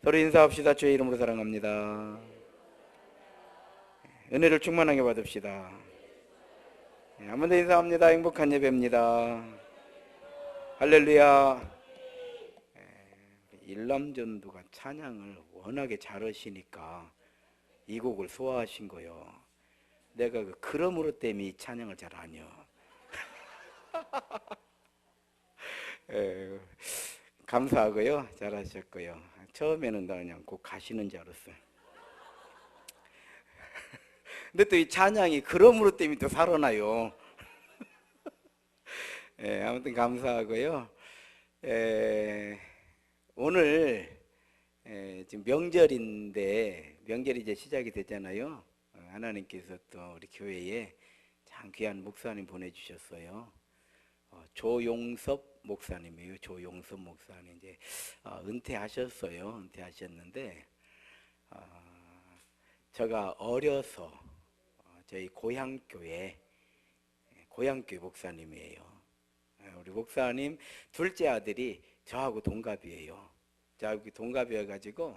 서로 인사합시다. 주의 이름으로 사랑합니다. 은혜를 충만하게 받읍시다. 한 번 더 인사합니다. 행복한 예배입니다. 할렐루야. 일남전도가 찬양을 워낙에 잘하시니까 이 곡을 소화하신 거요. 내가 그러므로 때문에 이 찬양을 잘 안 해요. 감사하고요. 잘하셨고요. 처음에는 나 그냥 꼭 가시는 줄 알았어요. 근데 또 이 찬양이 그러므로 때문에 또 살아나요. 아무튼 감사하고요. 오늘 지금 명절인데, 명절이 이제 시작이 됐잖아요. 하나님께서 또 우리 교회에 참 귀한 목사님 보내주셨어요. 조용섭 목사님이에요. 조용섭 목사님 이제 은퇴하셨어요. 은퇴하셨는데 제가 어려서 저희 고향교회 목사님이에요. 우리 목사님 둘째 아들이 저하고 동갑이에요. 저하고 동갑이어가지고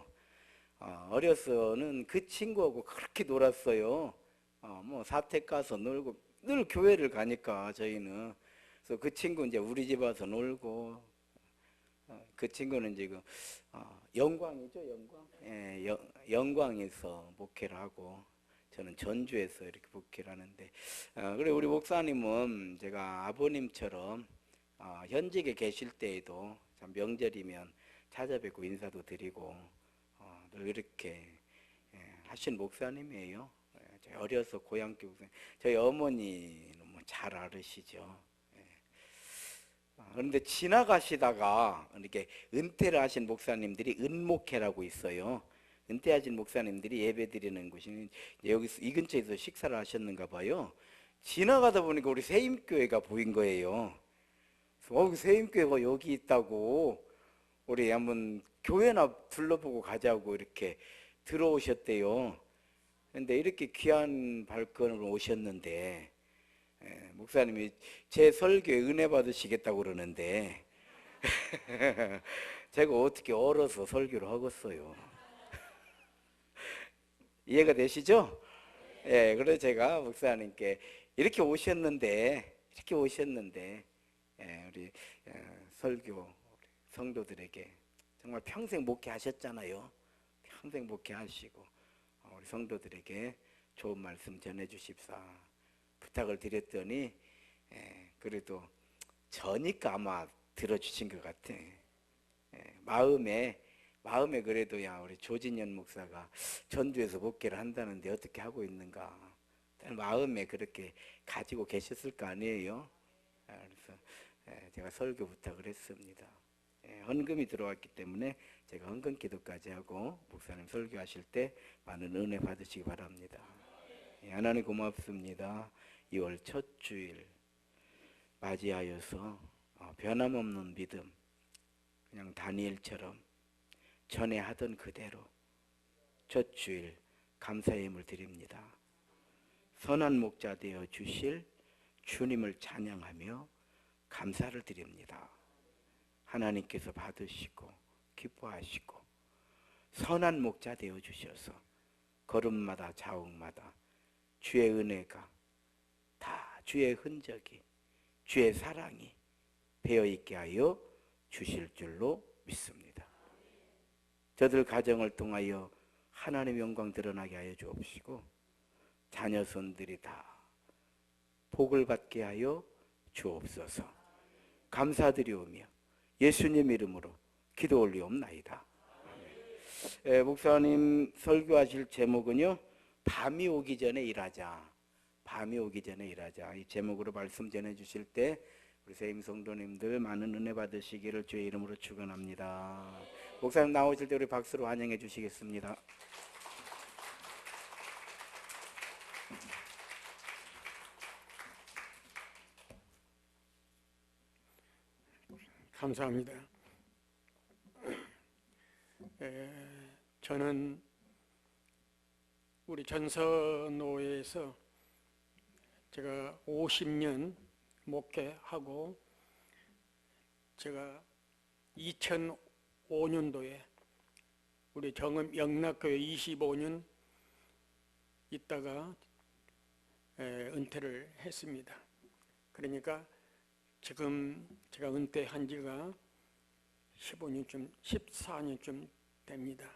어려서는 그 친구하고 그렇게 놀았어요. 뭐 사택 가서 놀고 늘 교회를 가니까 저희는. 그래서 그 친구 이제 우리 집 와서 놀고, 그 친구는 지금 영광이죠, 영광. 영광에서 목회를 하고 저는 전주에서 이렇게 목회를 하는데, 그리고 우리 목사님은 제가 아버님처럼 현직에 계실 때에도 참 명절이면 찾아뵙고 인사도 드리고 늘 이렇게 하신 목사님이에요. 저희 어려서 고향교회 목사님, 저희 어머니는 뭐 잘 알으시죠. 그런데 지나가시다가 이렇게 은퇴를 하신 목사님들이 은목회라고 있어요. 은퇴하신 목사님들이 예배 드리는 곳이 여기서 이 근처에서 식사를 하셨는가 봐요. 지나가다 보니까 우리 세임교회가 보인 거예요. 그래서 세임교회가 여기 있다고 우리 한번 교회나 둘러보고 가자고 이렇게 들어오셨대요. 근데 이렇게 귀한 발걸음으로 오셨는데 목사님이 제 설교에 은혜 받으시겠다고 그러는데 제가 어떻게 얼어서 설교를 하겠어요. 이해가 되시죠? 그래서 제가 목사님께 이렇게 오셨는데 우리 설교 성도들에게 정말 평생 목회하셨잖아요. 평생 목회하시고 우리 성도들에게 좋은 말씀 전해주십사 부탁을 드렸더니 그래도 저니까 아마 들어주신 것 같아. 마음에 그래도 야 우리 조진현 목사가 전주에서 목회를 한다는데 어떻게 하고 있는가, 마음에 그렇게 가지고 계셨을 거 아니에요. 그래서 제가 설교 부탁을 했습니다. 헌금이 들어왔기 때문에 제가 헌금 기도까지 하고 목사님 설교하실 때 많은 은혜 받으시기 바랍니다. 하나님 고맙습니다. 2월 첫 주일 맞이하여서 변함없는 믿음, 그냥 다니엘처럼 전에 하던 그대로 첫 주일 감사의 힘을 드립니다. 선한 목자 되어 주실 주님을 찬양하며 감사를 드립니다. 하나님께서 받으시고 기뻐하시고 선한 목자 되어 주셔서 걸음마다 자욱마다 주의 은혜가 다 주의 흔적이 주의 사랑이 배어있게 하여 주실 줄로 믿습니다. 저들 가정을 통하여 하나님의 영광 드러나게 하여 주옵시고 자녀손들이 다 복을 받게 하여 주옵소서. 감사드리오며 예수님 이름으로 기도 올리옵나이다. 목사님 설교하실 제목은요, 밤이 오기 전에 일하자. 밤이 오기 전에 일하자. 이 제목으로 말씀 전해주실 때 우리 세임 성도님들 많은 은혜 받으시기를 주의 이름으로 축원합니다. 목사님 나오실 때 우리 박수로 환영해 주시겠습니다. 감사합니다. 저는 우리 전선노회에서 제가 50년 목회하고 제가 2005년도에 우리 정읍 영락교회 25년 있다가 은퇴를 했습니다. 그러니까 지금 제가 은퇴한 지가 14년쯤 됩니다.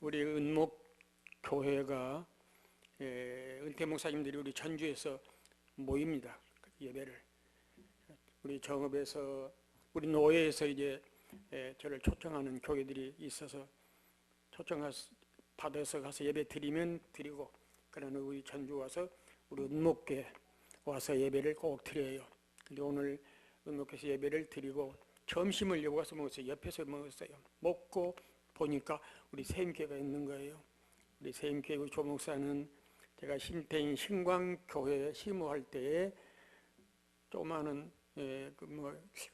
우리 은목교회가 은퇴 목사님들이 우리 전주에서 모입니다. 예배를. 우리 정읍에서 우리 노예에서 이제 저를 초청하는 교회들이 있어서 초청 받아서 가서 예배 드리면 드리고, 그러나 우리 전주 와서 우리 은목교회 와서 예배를 꼭 드려요. 근데 오늘 은목교회에서 예배를 드리고 점심을 여기 와서 먹었어요. 옆에서 먹었어요. 먹고 보니까 우리 세임교회가 있는 거예요. 우리 세임교회 조목사는 제가 신태인 신광교회 심호할 때에 조그마한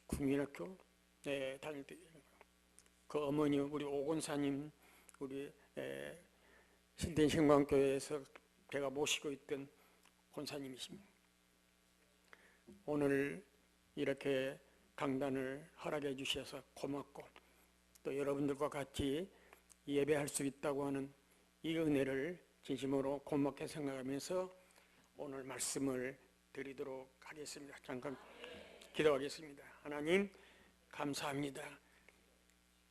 국민학교 다닐 때 그 어머니 우리 오건사님 우리 신태인 신광교회에서 제가 모시고 있던 권사님이십니다. 오늘 이렇게 강단을 허락해 주셔서 고맙고, 또 여러분들과 같이 예배할 수 있다고 하는 이 은혜를 진심으로 고맙게 생각하면서 오늘 말씀을 드리도록 하겠습니다. 잠깐 기도하겠습니다. 하나님 감사합니다.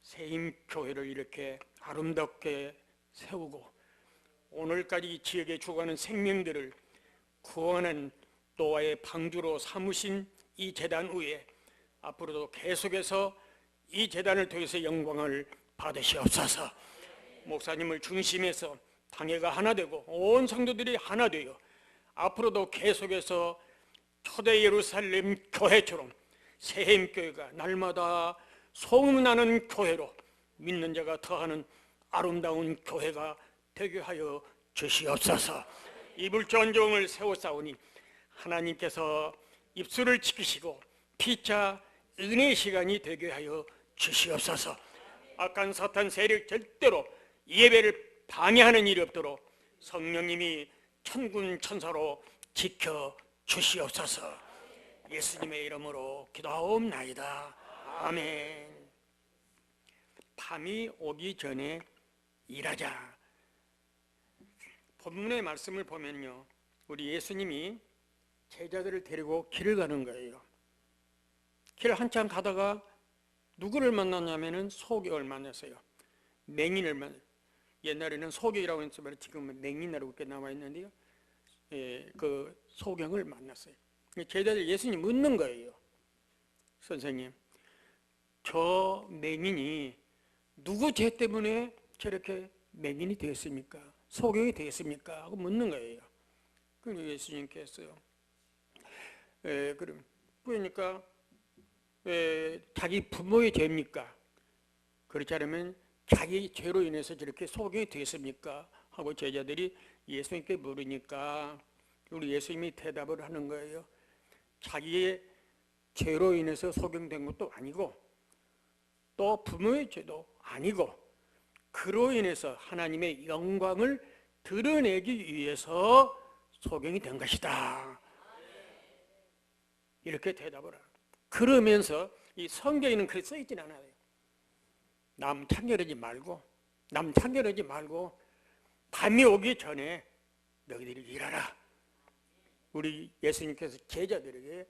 세임교회를 이렇게 아름답게 세우고 오늘까지 이 지역에 죽어가는 생명들을 구원하는 노아의 방주로 삼으신 이 제단 위에 앞으로도 계속해서 이 제단을 통해서 영광을 받으시옵소서. 목사님을 중심해서 당회가 하나 되고 온 성도들이 하나 되어 앞으로도 계속해서 초대 예루살렘 교회처럼 세임교회가 날마다 소문나는 교회로 믿는 자가 더하는 아름다운 교회가 되게 하여 주시옵소서. 이불전종을 세워싸우니 하나님께서 입술을 지키시고 피차 은혜의 시간이 되게 하여 주시옵소서. 악한 사탄 세력 절대로 예배를 방해하는 일이 없도록 성령님이 천군 천사로 지켜 주시옵소서. 예수님의 이름으로 기도하옵나이다. 아멘. 밤이 오기 전에 일하자. 본문의 말씀을 보면요, 우리 예수님이 제자들을 데리고 길을 가는 거예요. 길 한참 가다가 누구를 만났냐면은 소경을 만났어요. 맹인을 만났어요. 옛날에는 소경이라고 했지만 지금은 맹인이라고 이렇게 나와 있는데요, 그 소경을 만났어요. 제자들 예수님 묻는 거예요. 선생님, 저 맹인이 누구 죄 때문에 저렇게 맹인이 되었습니까? 소경이 되었습니까? 하고 묻는 거예요. 그리고 예수님께서요, 그러니까 자기 부모의 죄입니까? 그렇지 않으면 자기 죄로 인해서 저렇게 소경이 되었습니까? 하고 제자들이 예수님께 물으니까 우리 예수님이 대답을 하는 거예요. 자기의 죄로 인해서 소경된 것도 아니고 또 부모의 죄도 아니고 그로 인해서 하나님의 영광을 드러내기 위해서 소경이 된 것이다. 이렇게 대답을 합니다. 그러면서 이 성경에는 그렇게 써 있진 않아요. 남 참견하지 말고 밤이 오기 전에 너희들이 일하라. 우리 예수님께서 제자들에게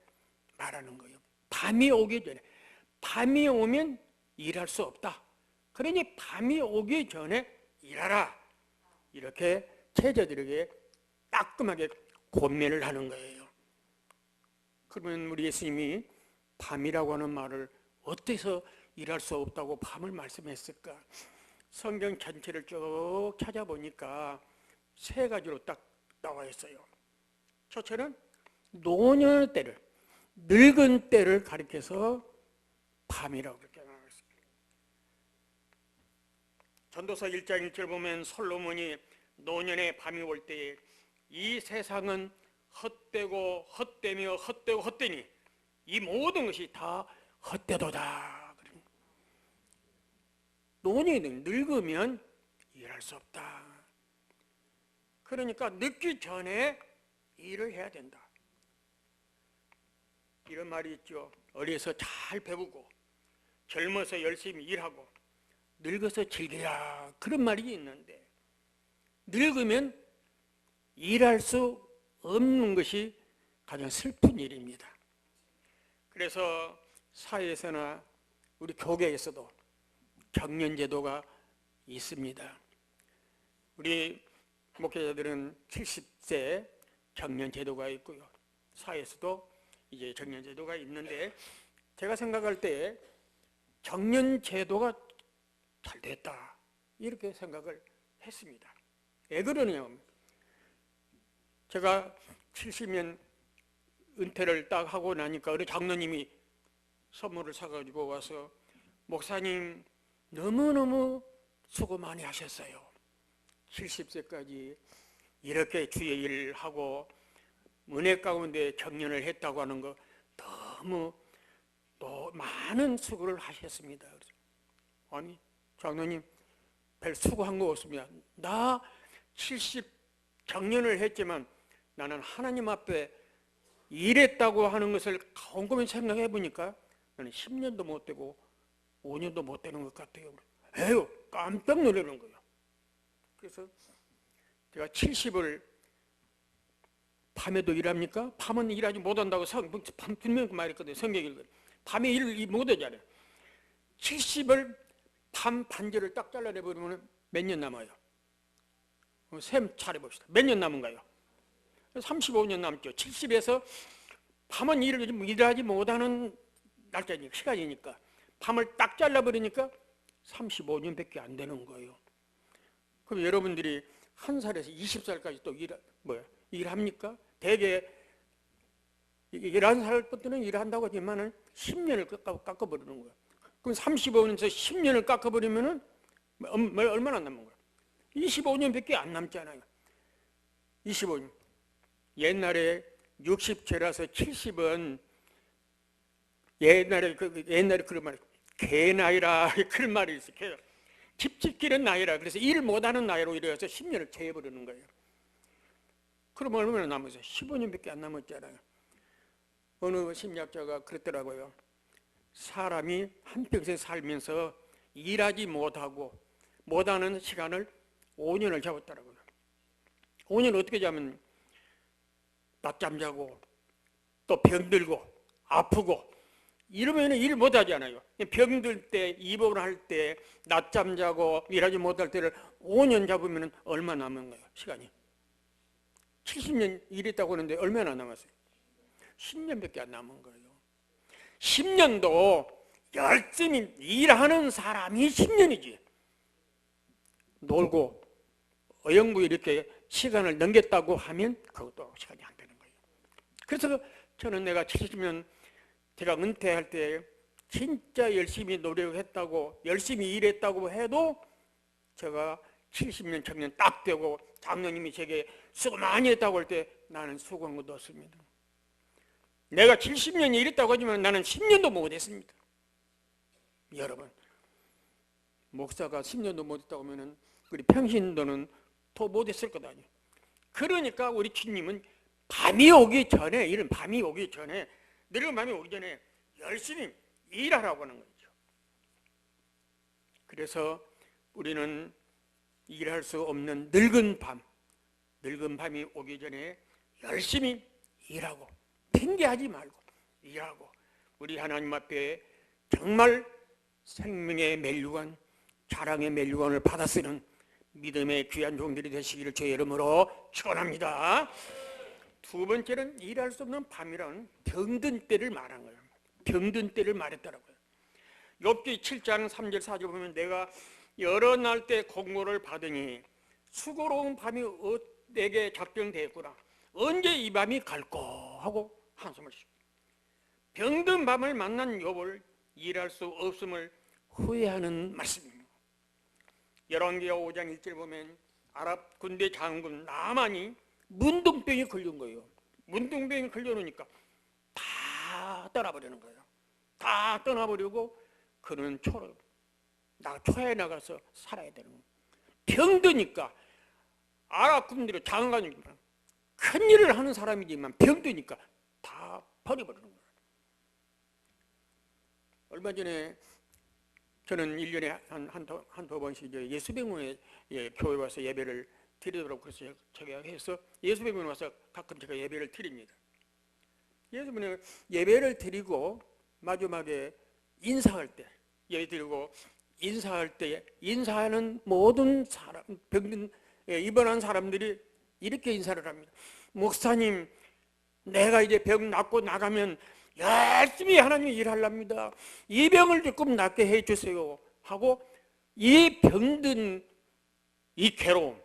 말하는 거예요. 밤이 오기 전에. 밤이 오면 일할 수 없다. 그러니 밤이 오기 전에 일하라. 이렇게 제자들에게 따끔하게 권면을 하는 거예요. 그러면 우리 예수님이 밤이라고 하는 말을 어때서 일할 수 없다고 밤을 말씀했을까? 성경 전체를 쭉 찾아보니까 세 가지로 딱 나와 있어요. 첫째는 노년의 때를, 늙은 때를 가리켜서 밤이라고 그렇게 나와 있습니다. 전도서 1장 1절 보면 솔로몬이 노년의 밤이 올 때에 이 세상은 헛되고 헛되며 헛되고 헛되니 이 모든 것이 다 헛되도다. 노년이 늙으면 일할 수 없다. 그러니까 늙기 전에 일을 해야 된다. 이런 말이 있죠. 어려서 잘 배우고 젊어서 열심히 일하고 늙어서 즐겨라 그런 말이 있는데 늙으면 일할 수 없는 것이 가장 슬픈 일입니다. 그래서 사회에서나 우리 교계에서도 정년제도가 있습니다. 우리 목회자들은 70세 정년제도가 있고요. 사회에서도 이제 정년제도가 있는데 제가 생각할 때 정년제도가 잘 됐다 이렇게 생각을 했습니다. 왜 그러냐면 제가 70년 은퇴를 딱 하고 나니까 우리 장로님이 선물을 사가지고 와서 목사님 너무너무 수고 많이 하셨어요. 70세까지 이렇게 주의 일을 하고 은혜 가운데 정년을 했다고 하는 거 너무 또 많은 수고를 하셨습니다. 아니 장로님 별 수고한 거 없습니다. 나 70 정년을 했지만 나는 하나님 앞에 일했다고 하는 것을 곰곰이 생각해 보니까 나는 10년도 못 되고 5년도 못 되는 것 같아요. 에휴 깜짝 놀라는 거예요. 그래서 제가 70을 밤에도 일합니까? 밤은 일하지 못한다고 분명히 말했거든요. 성경 읽을 밤에 일 못하잖아요. 70을 밤 반절을 딱 잘라내버리면 몇 년 남아요? 셈 차려봅시다. 몇 년 남은가요? 35년 남죠. 70에서 밤은 일하지 못하는 날짜니까 시간이니까 밤을 딱 잘라버리니까 35년밖에 안 되는 거예요. 그럼 여러분들이 한 살에서 20살까지 또 일합니까? 대개 11살부터는 일한다고 하지만은 10년을 깎아버리는 거예요. 그럼 35년에서 10년을 깎아버리면은 얼마나 남은 거예요? 25년밖에 안 남잖아요. 25년. 옛날에 60죄라서 70은 옛날에 그런 말이 개나이라 그런 말이 있어요. 집 짓기는 나이라 그래서 일 못하는 나이로 이래서 10년을 채워버리는 거예요. 그럼 얼마나 남았어요? 15년밖에 안 남았잖아요. 어느 심리학자가 그랬더라고요. 사람이 한평생 살면서 일하지 못하는 시간을 5년을 잡았더라고요. 5년 어떻게 자면 낮잠 자고 또 병들고 아프고 이러면 일 못하잖아요. 병들 때, 입원할 때, 낮잠 자고 일하지 못할 때를 5년 잡으면 얼마 남은 거예요? 시간이 70년 일했다고 하는데 얼마나 남았어요? 10년밖에 안 남은 거예요. 10년도 열심히 일하는 사람이 10년이지 놀고 어영부 이렇게 시간을 넘겼다고 하면 그것도 시간이 안 되는 거예요. 그래서 저는 내가 70년 제가 은퇴할 때 진짜 열심히 노력했다고 열심히 일했다고 해도 제가 70년 청년 딱 되고 장로님이 제게 수고 많이 했다고 할 때 나는 수고한 것도 없습니다. 내가 70년 일했다고 하지만 나는 10년도 못했습니다. 여러분 목사가 10년도 못했다고 하면 우리 평신도는 더 못했을 것 아니에요. 그러니까 우리 주님은 밤이 오기 전에 이런 밤이 오기 전에 늙은 밤이 오기 전에 열심히 일하라고 하는 거죠. 그래서 우리는 일할 수 없는 늙은 밤이 오기 전에 열심히 일하고 핑계하지 말고 일하고 우리 하나님 앞에 정말 생명의 멜류관 자랑의 멜류관을 받아 쓰는 믿음의 귀한 종들이 되시기를 주의 이름으로 축원합니다. 두 번째는 일할 수 없는 밤이란 병든 때를 말한 거예요. 병든 때를 말했더라고요. 욥기 7장 3절 4절 보면 내가 여러 날 때 공고를 받으니 수고로운 밤이 내게 작정되었구나. 언제 이 밤이 갈꼬 하고 한숨을 쉬고 병든 밤을 만난 욥을 일할 수 없음을 후회하는 말씀입니다. 열왕기하 5장 1절 보면 아랍 군대 장군 나만이 문둥병이 걸린 거예요. 문둥병이 걸려놓으니까 다 떠나버리는 거예요. 다 떠나버리고 그는 초에 나가서 살아야 되는 거예요. 병드니까 아랍 군대로 장관이지만 큰 일을 하는 사람이지만 병드니까 다 버려버리는 거예요. 얼마 전에 저는 1년에 한두 번씩 이제 예수병원에 교회 와서 예배를 드리도록 그래서 제가 해서 예수병원에 와서 가끔 제가 예배를 드립니다. 예수병원에 예배를 드리고 마지막에 인사할 때 예배 드리고 인사할 때 인사하는 모든 사람 병든 입원한 사람들이 이렇게 인사를 합니다. 목사님, 내가 이제 병 낫고 나가면 열심히 하나님 일하랍니다. 이 병을 조금 낫게 해주세요 하고 이 병든 이 괴로움,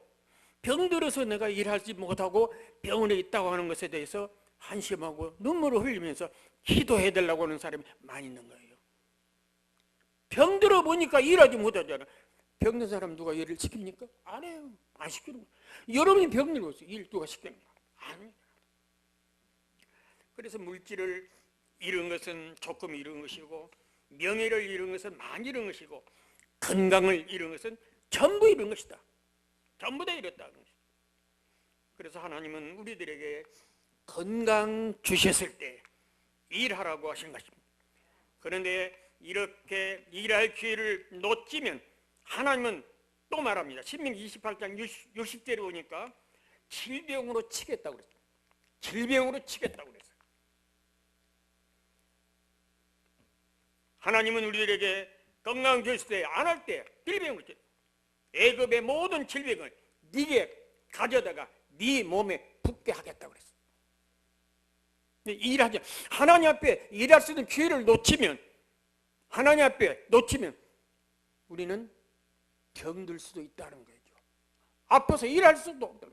병들어서 내가 일하지 못하고 병원에 있다고 하는 것에 대해서 한심하고 눈물을 흘리면서 기도해 달라고 하는 사람이 많이 있는 거예요. 병들어 보니까 일하지 못하잖아. 병든 사람 누가 일을 시킵니까? 안 해요. 안 시키는 거예요. 여러분이 병들고 있어요. 일 누가 시키는 거예요? 안 해요. 그래서 물질을 잃은 것은 조금 잃은 것이고 명예를 잃은 것은 많이 잃은 것이고 건강을 잃은 것은 전부 잃은 것이다. 전부 다 잃었다는 것이다. 그래서 하나님은 우리들에게 건강 주셨을 때 일하라고 하신 것입니다. 그런데 이렇게 일할 기회를 놓치면 하나님은 또 말합니다. 신명기 28장 60절에 보니까 질병으로 치겠다고 그랬어요. 질병으로 치겠다고 그랬어요. 하나님은 우리들에게 건강 주실 때 안 할 때 질병으로 치. 애굽의 모든 질병을 네게 가져다가 네 몸에 붙게 하겠다고 그랬어요. 일하지 하나님 앞에 일할 수 있는 기회를 놓치면 하나님 앞에 놓치면 우리는 병들 수도 있다는 거죠. 아파서 일할 수도 없다.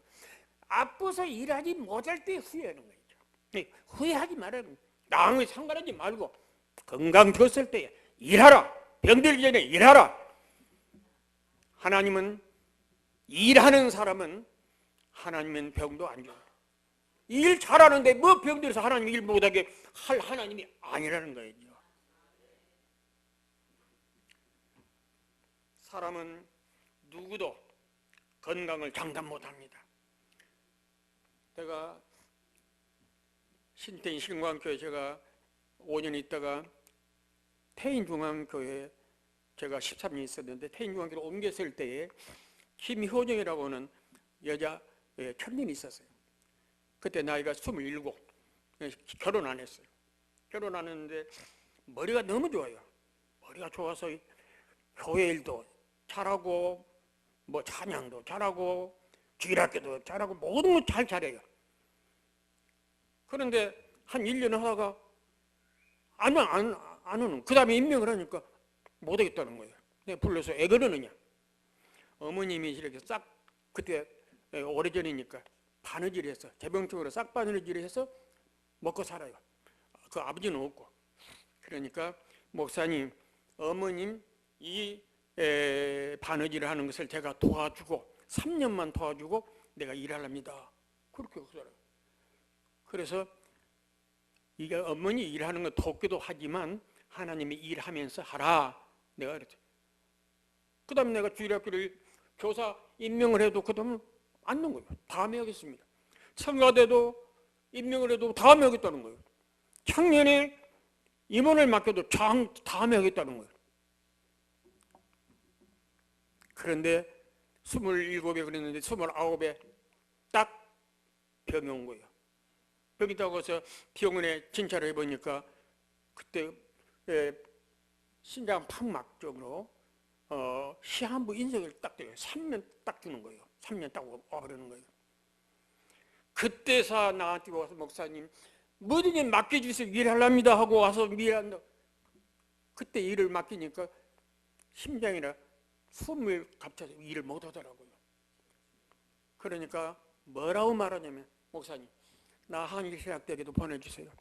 아파서 일하지 못할 때 후회하는 거죠. 후회하지 말아요. 남의 상관하지 말고 건강 줬을 때 일하라. 병들기 전에 일하라. 하나님은 일하는 사람은 하나님은 병도 안 줘요. 일 잘하는데 뭐 병들어서 하나님 일 못하게 할 하나님이 아니라는 거예요. 사람은 누구도 건강을 장담 못합니다. 제가 신태인 신광교회 제가 5년 있다가 태인중앙교회 제가 13년 있었는데 태인중앙교회로 옮겼을 때에 김효정이라고 하는 여자 청년이 있었어요. 그때 나이가 27, 결혼 안 했어요. 결혼 안 했는데 머리가 너무 좋아요. 머리가 좋아서 교회 일도 잘하고 뭐 찬양도 잘하고 주일학교도 잘하고 모든 거 잘 잘해요. 그런데 한 1년 하다가 안 오는. 그 다음에 임명을 하니까 못하겠다는 거예요. 내가 불러서 애 그러느냐. 어머님이 이렇게 싹 그때 오래전이니까 바느질 해서 재병적으로 싹 바느질 해서 먹고 살아요. 그 아버지는 없고. 그러니까 목사님, 어머님 이 바느질을 하는 것을 제가 도와주고 3년만 도와주고 내가 일하랍니다. 그렇게 하더라고요. 그래서 이게 어머니 일하는 거 돕기도 하지만 하나님이 일하면서 하라. 내가 그랬죠. 그 다음에 내가 주일학교를 교사 임명을 해도 그 다음에 안 넣은 거예요. 다음에 하겠습니다. 청와대도 임명을 해도 다음에 하겠다는 거예요. 작년에 임원을 맡겨도 다음에 하겠다는 거예요. 그런데 27에 그랬는데 29에 딱 병이 온 거예요. 병이 있다고 해서 병원에 진찰을 해보니까 그때 신장 판막 쪽으로 시한부 인석을 딱 돼요. 3년 딱 주는 거예요. 3년 딱 와버리는 거예요. 그때서 나한테 와서 목사님 뭐든지 맡겨주세요. 일하랍니다 하고 와서 일한다. 그때 일을 맡기니까 심장이나 숨을 갑자기 일을 못하더라고요. 그러니까 뭐라고 말하냐면 목사님 나 한일신학대학에도 보내주세요.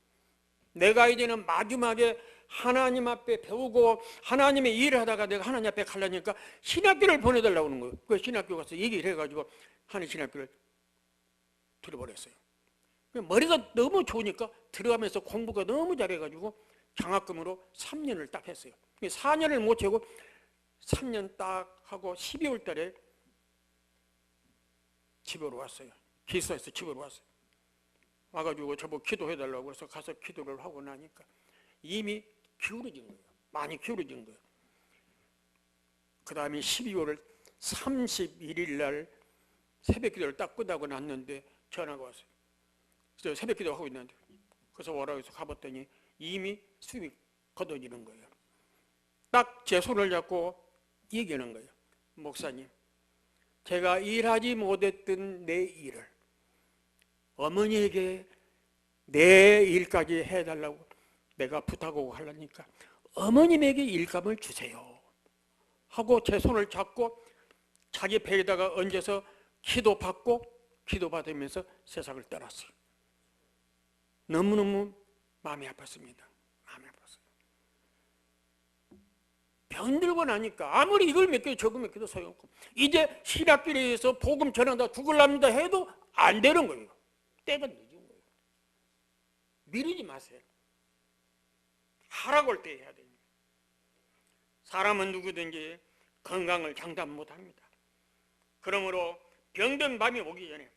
내가 이제는 마지막에 하나님 앞에 배우고 하나님의 일을 하다가 내가 하나님 앞에 가려니까 신학교를 보내달라고 하는 거예요. 그 신학교 가서 얘기를 해가지고 한일신학교를 들어버렸어요. 머리가 너무 좋으니까 들어가면서 공부가 너무 잘해가지고 장학금으로 3년을 딱 했어요. 4년을 못 채우고 3년 딱 하고 12월 달에 집으로 왔어요. 기숙사에서 집으로 왔어요. 와가지고 저보고 기도해달라고 해서 가서 기도를 하고 나니까 이미 기울어진 거예요. 많이 기울어진 거예요. 그 다음에 12월 31일 날 새벽 기도를 딱 끝나고 났는데 전화가 왔어요. 그래서 새벽 기도 하고 있는데 그래서 오라고 해서 가봤더니 이미 숨이 거둬지는 거예요. 딱 제 손을 잡고 얘기하는 거예요. 목사님, 제가 일하지 못했던 내 일을 어머니에게 내 일까지 해달라고 내가 부탁하고 하려니까 어머님에게 일감을 주세요 하고 제 손을 잡고 자기 배에다가 얹어서 기도받으면서 세상을 떠났어요. 너무너무 마음이 아팠습니다. 마음이 아팠어요. 병들고 나니까 아무리 이걸 맡겨도 저걸 맡겨도 소용없고 이제 신학교에서 복음 전한다 죽을랍니다 해도 안 되는 거예요. 때가 늦은 거예요. 미루지 마세요. 하라고 할 때 해야 됩니다. 사람은 누구든지 건강을 장담 못합니다. 그러므로 병든 밤이 오기 전에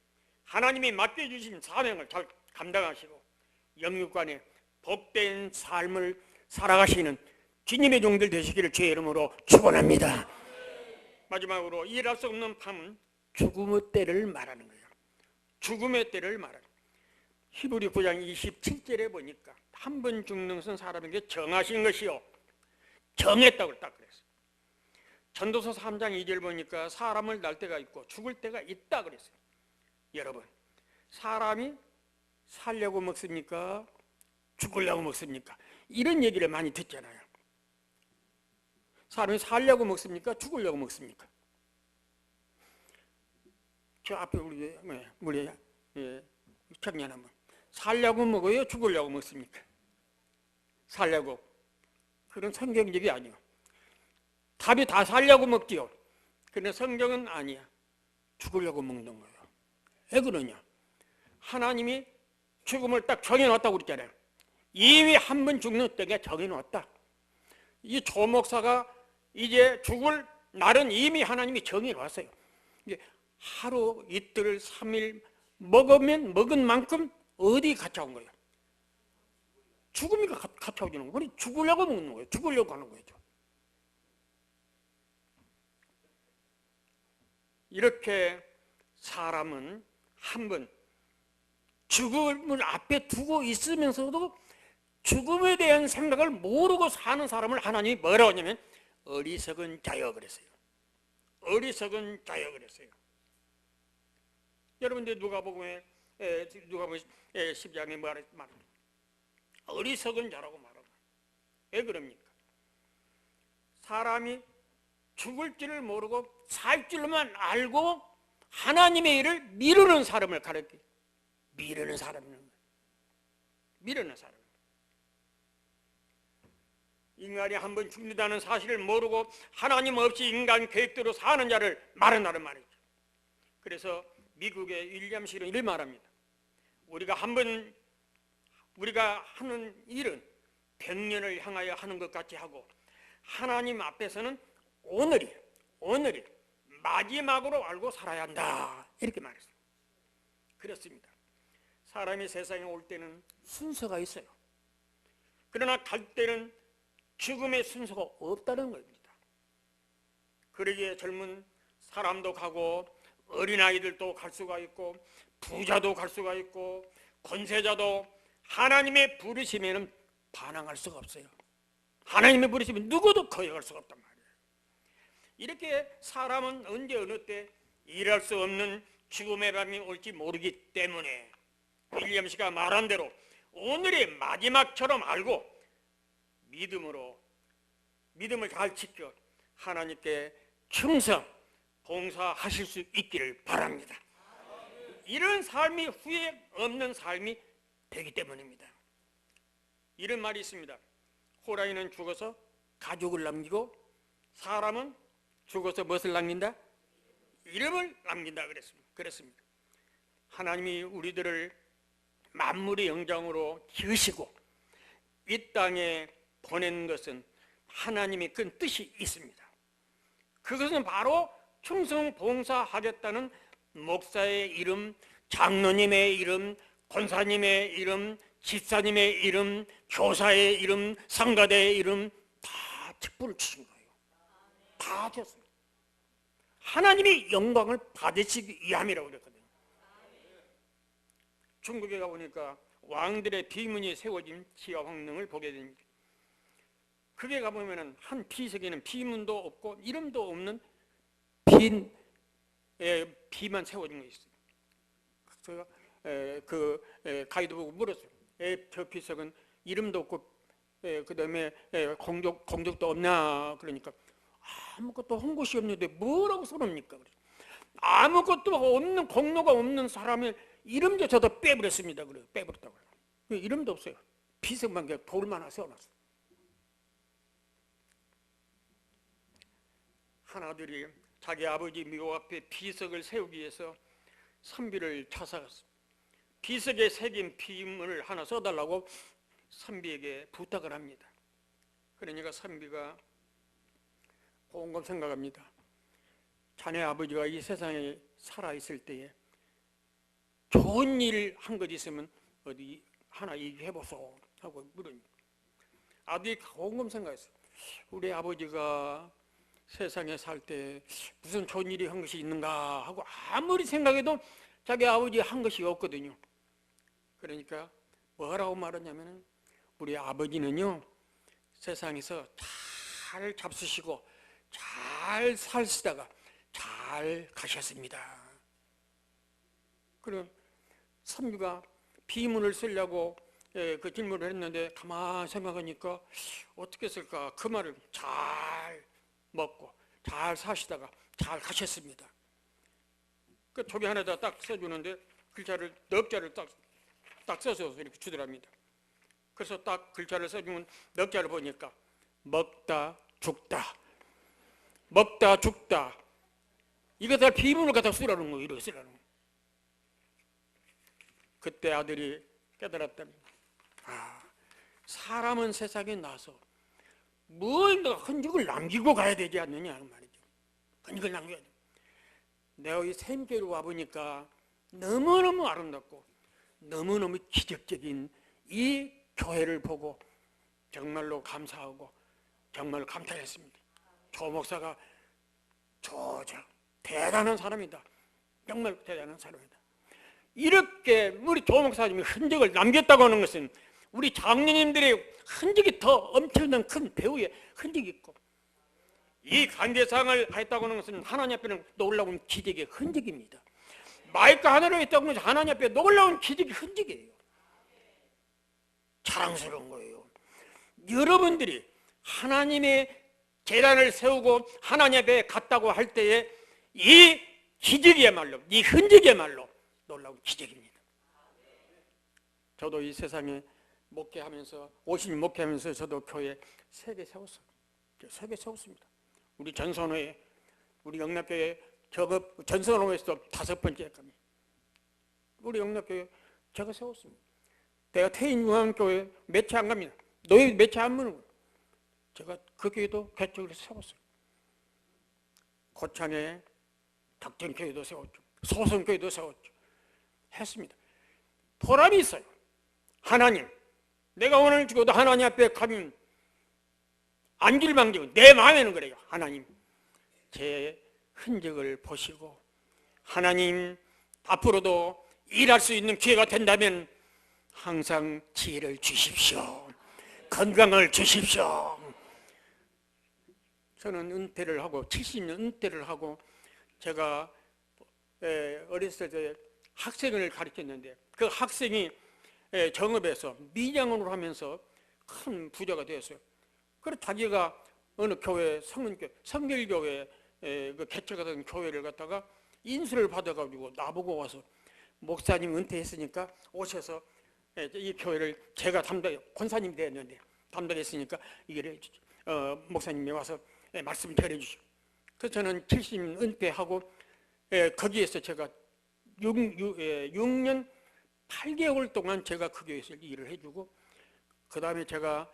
하나님이 맡겨주신 사명을 잘 감당하시고 영육간에 복된 삶을 살아가시는 주님의 종들 되시기를 주의 이름으로 축원합니다. 마지막으로 일할 수 없는 밤은 죽음의 때를 말하는 거예요. 죽음의 때를 말하는 거예요. 히브리 9장 27절에 보니까 한 번 죽는 것은 사람에게 정하신 것이요 정했다고 딱 그랬어요. 전도서 3장 2절 보니까 사람을 날 때가 있고 죽을 때가 있다 그랬어요. 여러분, 사람이 살려고 먹습니까? 죽으려고 먹습니까? 이런 얘기를 많이 듣잖아요. 사람이 살려고 먹습니까? 죽으려고 먹습니까? 저 앞에 우리 청년 한번 살려고 먹어요? 죽으려고 먹습니까? 살려고. 그런 성경적이 아니에요. 답이 다 살려고 먹지요. 그런데 성경은 아니야. 죽으려고 먹는 거예요. 왜 그러냐? 하나님이 죽음을 딱 정해놨다고 그랬잖아요. 이미 한 번 죽는 때가 정해놨다. 이 조목사가 이제 죽을 날은 이미 하나님이 정해놨어요. 이제 하루, 이틀, 3일 먹은 만큼 어디 갇혀온 거예요? 죽음이 갇혀오지는 거예요. 죽으려고 먹는 거예요. 죽으려고 하는 거죠. 이렇게 사람은 한번 죽음을 앞에 두고 있으면서도 죽음에 대한 생각을 모르고 사는 사람을 하나님이 뭐라고 하냐면 어리석은 자여 그랬어요. 어리석은 자여 그랬어요. 여러분들 누가복음 10장에 말합니다. 어리석은 자라고 말합니다. 왜 그럽니까? 사람이 죽을 줄을 모르고 살 줄만 알고 하나님의 일을 미루는 사람을 가르쳐요. 미루는 사람입니다. 미루는 사람. 인간이 한 번 죽는다는 사실을 모르고 하나님 없이 인간 계획대로 사는 자를 말한다는 말이죠. 그래서 미국의 윌리엄 실은 이를 말합니다. 우리가 하는 일은 백년을 향하여 하는 것 같이 하고 하나님 앞에서는 오늘이 마지막으로 알고 살아야 한다. 이렇게 말했어요. 그렇습니다. 사람이 세상에 올 때는 순서가 있어요. 그러나 갈 때는 죽음의 순서가 없다는 겁니다. 그러기에 젊은 사람도 가고 어린아이들도 갈 수가 있고 부자도 갈 수가 있고 권세자도 하나님의 부르심에는 반항할 수가 없어요. 하나님의 부르심은 누구도 거역할 수가 없단 말이에요. 이렇게 사람은 언제 어느 때 일할 수 없는 죽음의 밤이 올지 모르기 때문에 윌리엄 씨가 말한 대로 오늘이 마지막처럼 알고 믿음을 잘 지켜 하나님께 충성 봉사하실 수 있기를 바랍니다. 이런 삶이 후회 없는 삶이 되기 때문입니다. 이런 말이 있습니다. 호랑이는 죽어서 가죽을 남기고 사람은 죽어서 무엇을 남긴다? 이름을 남긴다 그랬습니다. 하나님이 우리들을 만물의 영장으로 지으시고 이 땅에 보낸 것은 하나님의 큰 뜻이 있습니다. 그것은 바로 충성 봉사하겠다는 목사의 이름, 장로님의 이름, 권사님의 이름, 집사님의 이름, 교사의 이름, 성가대의 이름 다 직분을 주신 거예요. 다 다 되었습니다. 하나님이 영광을 받으시기 위함이라고 그랬거든요. 중국에 가보니까 왕들의 비문이 세워진 지하 황릉을 보게 됩니다. 그게 가보면 한 비석에는 비문도 없고 이름도 없는 비만 세워진 게 있어요. 제가 그 가이드 보고 물었어요. 저 비석은 이름도 없고 그 다음에 공적도 없냐 그러니까 아무것도 한 곳이 없는데 뭐라고 써놓습니까? 아무것도 없는 공로가 없는 사람의 이름조차도 빼버렸습니다. 그래요. 빼버렸다고. 이름도 없어요. 비석만 그냥 돌만 하나 세워놨어요. 하나들이 자기 아버지 묘 앞에 비석을 세우기 위해서 선비를 찾아갔어요. 비석에 새긴 비문을 하나 써달라고 선비에게 부탁을 합니다. 그러니까 선비가 곰곰 생각합니다. 자네 아버지가 이 세상에 살아있을 때에 좋은 일 한 것 있으면 어디 하나 얘기해보소 하고 물으니까 아들이 곰곰 생각했어요. 우리 아버지가 세상에 살 때 무슨 좋은 일이 한 것이 있는가 하고 아무리 생각해도 자기 아버지 한 것이 없거든요. 그러니까 뭐라고 말하냐면 우리 아버지는요 세상에서 잘 잡수시고 잘 살시다가 잘 가셨습니다. 그럼 선비가 비문을 쓰려고 그 질문을 했는데 가만히 생각하니까 어떻게 쓸까? 그 말을 잘 먹고 잘 사시다가 잘 가셨습니다. 그 종이 하나에다 딱 써주는데 글자를 넉 자를 딱 써서 이렇게 주더랍니다. 그래서 딱 글자를 써주면 넉 자를 보니까 먹다 죽다 먹다 죽다 이거 다 비문을 갖다 쓰라는 거예요. 이렇게 쓰라는 거예요. 그때 아들이 깨달았답니다. 사람은 세상에 나서 뭔가 흔적을 남기고 가야 되지 않느냐 그 말이죠. 흔적을 남겨야 돼. 내가 이 샘교로 와보니까 너무너무 아름답고 너무너무 기적적인 이 교회를 보고 정말로 감사하고 정말 감탄했습니다. 조 목사가 대단한 사람이다. 정말 대단한 사람이다. 이렇게 우리 조 목사님이 흔적을 남겼다고 하는 것은 우리 장로님들의 흔적이 더 엄청난 큰 배후의 흔적이 있고 이 관계상을 했다고 하는 것은 하나님 앞에는 놀라운 기적의 흔적입니다. 마이크 하나로 했다고 하는 것은 하나님 앞에 놀라운 기적의 흔적이에요. 자랑스러운 거예요. 여러분들이 하나님의 제단을 세우고 하나님 앞에 갔다고 할 때에 이 기적이야말로 이 흔적이야말로 놀라운 기적입니다. 저도 이 세상에 목회하면서 50년 목회하면서 저도 교회 3개 세웠어요. 3개 세웠습니다. 우리 전선호에 우리 영락교회 전선호에서도 5번째 겁니다. 우리 영락교회 제가 세웠습니다. 내가 태인중앙교회 매체 안 갑니다. 노예 매체 안 무는 거예요. 제가 그 교회도 개척을 세웠어요. 고창에 덕전교회도 세웠죠. 소성교회도 세웠죠. 했습니다. 보람이 있어요. 하나님, 내가 오늘 죽어도 하나님 앞에 가면 안길망정 내 마음에는 그래요. 하나님, 제 흔적을 보시고 하나님 앞으로도 일할 수 있는 기회가 된다면 항상 지혜를 주십시오. 건강을 주십시오. 저는 은퇴를 하고 70년 은퇴를 하고 제가 어렸을 때 학생을 가르쳤는데 그 학생이 정읍에서 미장원으로 하면서 큰 부자가 되었어요. 그래서 자기가 어느 교회 성결교회 그 개척하던 교회를 갖다가 인수를 받아가지고 나보고 와서 목사님 은퇴했으니까 오셔서 이 교회를 제가 권사님이 되었는데 담당했으니까 이게 목사님이 와서 말씀 전해주시고 그래서 저는 70년 은퇴하고 거기에서 제가 6년 8개월 동안 제가 그 교회에서 일을 해주고 그 다음에 제가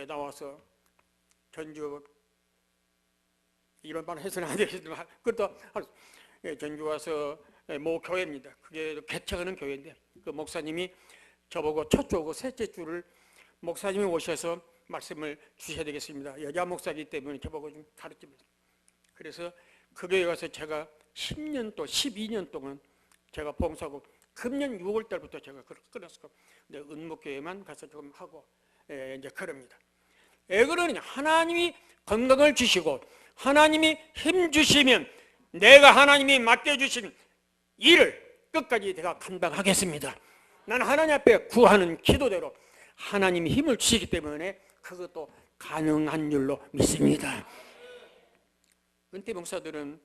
나와서 전주 이런 말 해서는 안 되겠지만 그것도 전주 와서 모 교회입니다. 그게 개척하는 교회인데 그 목사님이 저보고 첫 주고 셋째 주를 목사님이 오셔서 말씀을 주셔야 되겠습니다. 여자 목사이기 때문에 저보고 좀 가르치면. 그래서 그 교회 가서 제가 10년 또 12년 동안 제가 봉사하고 금년 6월 달부터 제가 끊었고, 근데 은목교회만 가서 조금 하고 이제 그럽니다. 왜 그러느냐? 하나님이 건강을 주시고 하나님이 힘 주시면 내가 하나님이 맡겨주신 일을 끝까지 내가 감당하겠습니다. 난 하나님 앞에 구하는 기도대로 하나님이 힘을 주시기 때문에 그것도 가능한 줄로 믿습니다. 은퇴 목사들은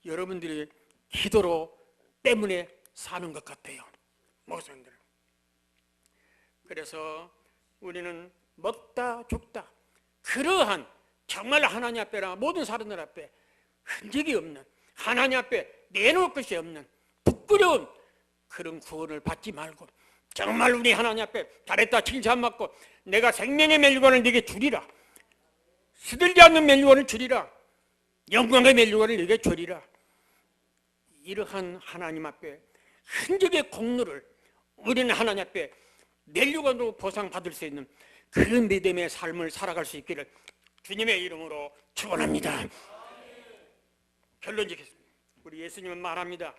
여러분들이 기도로 때문에 사는 것 같아요. 목사님들은. 그래서 우리는 먹다 죽다 그러한 정말 하나님 앞에나 모든 사람들 앞에 흔적이 없는, 하나님 앞에 내놓을 것이 없는 부끄러운 그런 구원을 받지 말고 정말 우리 하나님 앞에 잘했다 칭찬 받고 내가 생명의 멸류관을 네게 주리라, 시들지 않는 멸류관을 주리라, 영광의 멸류관을 네게 주리라, 이러한 하나님 앞에 흔적의 공로를 우리는 하나님 앞에 멸류관으로 보상받을 수 있는 그런 믿음의 삶을 살아갈 수 있기를 주님의 이름으로 축원합니다. 결론 짓겠습니다. 우리 예수님은 말합니다.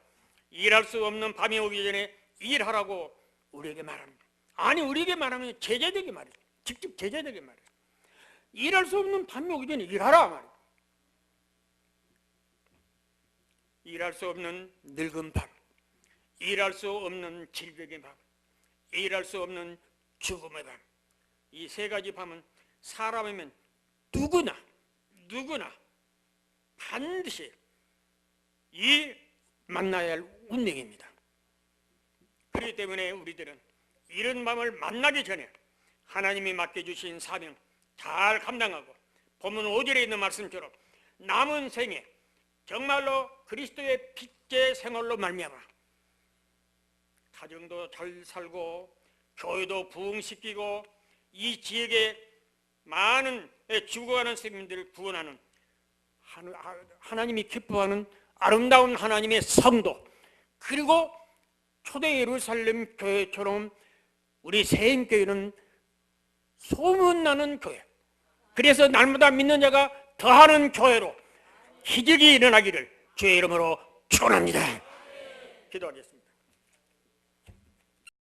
일할 수 없는 밤이 오기 전에 일하라고 우리에게 말합니다. 아니, 우리에게 말하면 제자들에게 말해요. 직접 제자들에게 말해요. 일할 수 없는 밤이 오기 전에 일하라 말이에요. 일할 수 없는 늙은 밤, 일할 수 없는 질병의 밤, 일할 수 없는 죽음의 밤, 이 세 가지 밤은 사람이면 누구나 반드시 이 만나야 할 운명입니다. 그렇기 때문에 우리들은 이런 밤을 만나기 전에 하나님이 맡겨주신 사명 잘 감당하고 본문 5절에 있는 말씀처럼 남은 생에 정말로 그리스도의 빚제 생활로 말미암아 가정도 잘 살고 교회도 부흥시키고 이 지역에 많은 죽어가는 스님들을 구원하는 하나님이 기뻐하는 아름다운 하나님의 성도, 그리고 초대 예루살렘 교회처럼 우리 세임교회는 소문나는 교회, 그래서 날마다 믿는 자가 더하는 교회로 기적이 일어나기를 주의 이름으로 축원합니다. 기도하겠습니다.